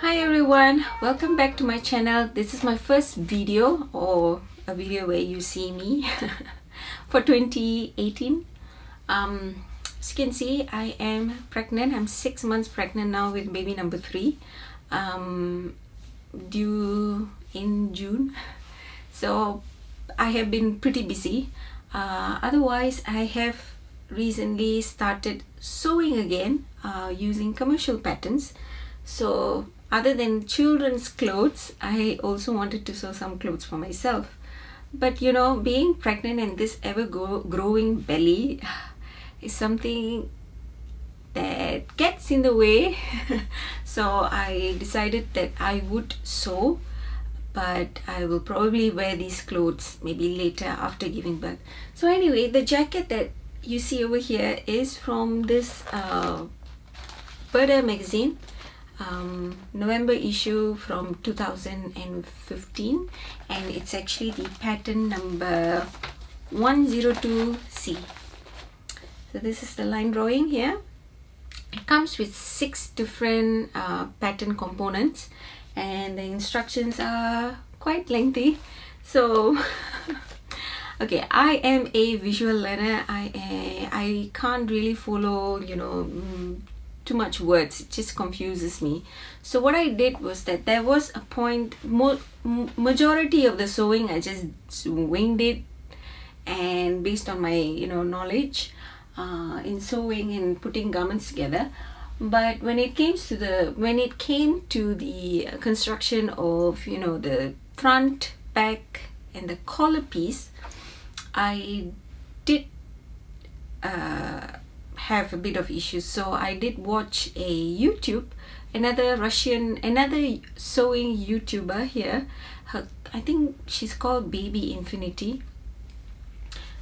Hi everyone, welcome back to my channel. This is my first video, or a video where you see me for 2018. As you can see, I am pregnant. I'm 6 months pregnant now with baby number 3, due in June. So I have been pretty busy. Otherwise, I have recently started sewing again using commercial patterns. So other than children's clothes, I also wanted to sew some clothes for myself. But you know, being pregnant and this growing belly is something that gets in the way. So I decided that I would sew, but I will probably wear these clothes maybe later after giving birth. So anyway, the jacket that you see over here is from this Burdastyle magazine, November issue from 2015, and it's actually the pattern number 102C. So this is the line drawing here. It comes with 6 different pattern components, and the instructions are quite lengthy. So okay, I am a visual learner. I can't really follow, too much words. It just confuses me. So what I did was that there was a point, majority of the sewing I just winged it, and based on my knowledge in sewing and putting garments together. But when it came to the construction of the front, back, and the collar piece, I did have a bit of issues. So I did watch another sewing YouTuber here. I think she's called Babyinfiniti.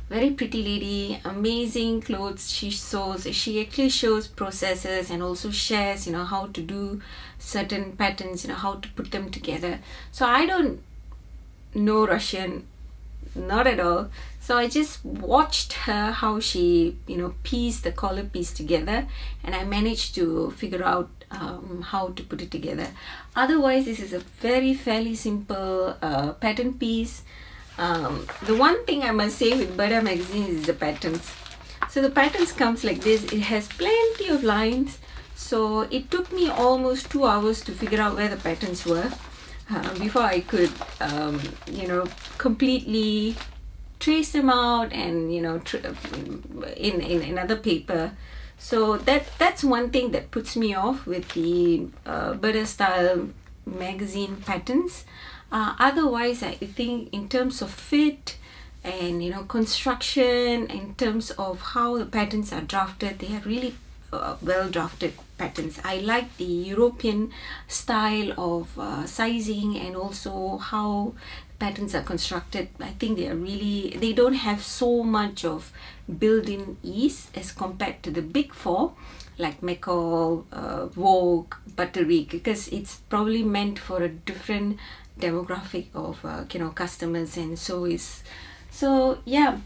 Very pretty lady, amazing clothes she sews. She actually shows processes and also shares how to do certain patterns, how to put them together. So I don't know Russian, not at all. So I just watched her how she pieced the collar piece together, and I managed to figure out how to put it together. Otherwise, this is a fairly simple pattern piece. The one thing I must say with Burdastyle magazine is the patterns. So the patterns comes like this. It has plenty of lines, so it took me almost 2 hours to figure out where the patterns were before I could completely trace them out and in another paper. So that's one thing that puts me off with the Burdastyle magazine patterns. Otherwise, I think in terms of fit and construction, in terms of how the patterns are drafted, they are really well drafted patterns. I like the European style of sizing, and also how patterns are constructed. I think they don't have so much of built-in ease as compared to the big 4 like McCall, Vogue, Butterick, because it's probably meant for a different demographic of customers. And so yeah,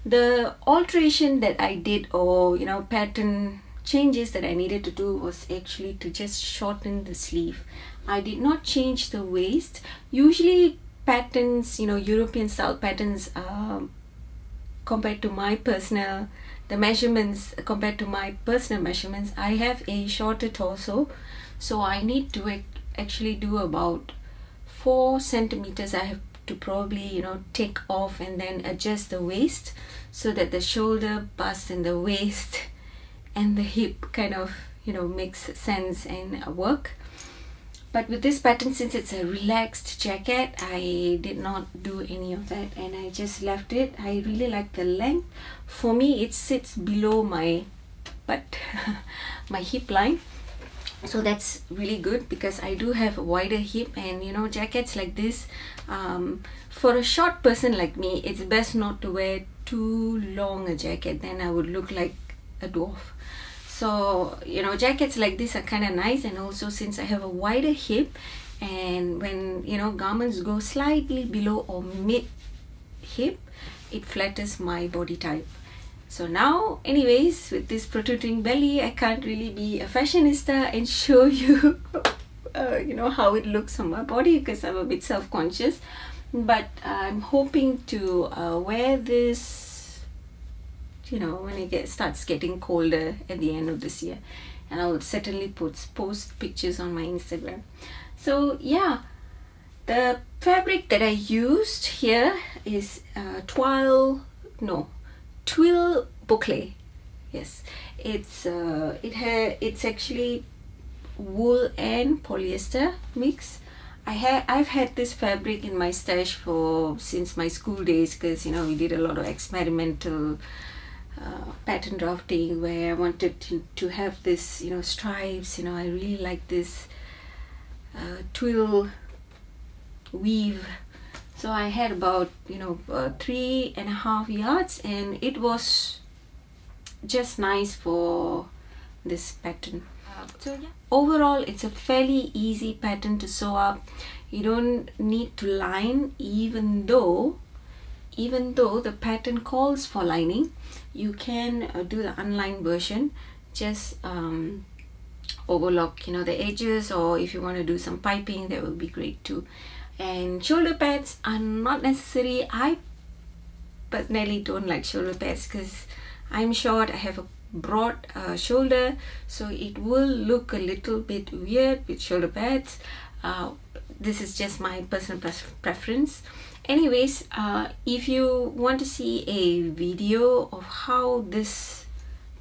the alteration that I did, or pattern changes that I needed to do, was actually to just shorten the sleeve. I did not change the waist. Usually patterns, European style patterns, compared to my personal measurements, I have a shorter torso, so I need to actually do about 4 centimeters. I have to probably take off and then adjust the waist so that the shoulder, bust, and the waist and the hip kind of makes sense and work. But with this pattern, since it's a relaxed jacket, I did not do any of that, and I just left it. I really like the length. For me, it sits below my butt, my hip line. So that's really good, because I do have a wider hip, and jackets like this, for a short person like me, it's best not to wear too long a jacket. Then I would look like a dwarf. So jackets like this are kind of nice. And also, since I have a wider hip, and when garments go slightly below or mid hip, it flatters my body type. So now, anyways, with this protruding belly, I can't really be a fashionista and show you you know, how it looks on my body, because I'm a bit self-conscious. But I'm hoping to wear this, you know, when it starts getting colder at the end of this year, and I will certainly post pictures on my Instagram. So yeah, the fabric that I used here is twill boucle. Yes, it's actually wool and polyester mix. I've had this fabric in my stash since my school days, because you know, we did a lot of experimental pattern drafting where I wanted to have this, you know, stripes. You know, I really like this twill weave. So I had about, you know, 3.5 yards, and it was just nice for this pattern. So yeah, overall it's a fairly easy pattern to sew up. You don't need to line, even though the pattern calls for lining. You can do the unlined version. Just overlock, you know, the edges, or if you want to do some piping, that would be great too. And shoulder pads are not necessary. I personally don't like shoulder pads because I'm short. I have a broad shoulder, so it will look a little bit weird with shoulder pads. This is just my personal preference. Anyways, if you want to see a video of how this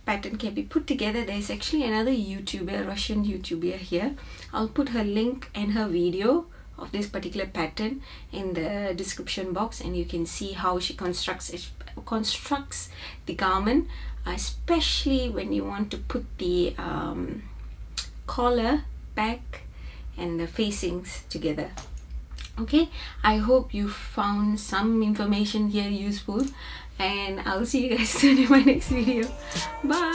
pattern can be put together, there's actually another YouTuber, Russian YouTuber here. I'll put her link and her video of this particular pattern in the description box, and you can see how she constructs the garment, especially when you want to put the collar, back, and the facings together. Okay, I hope you found some information here useful, and I'll see you guys soon in my next video. Bye.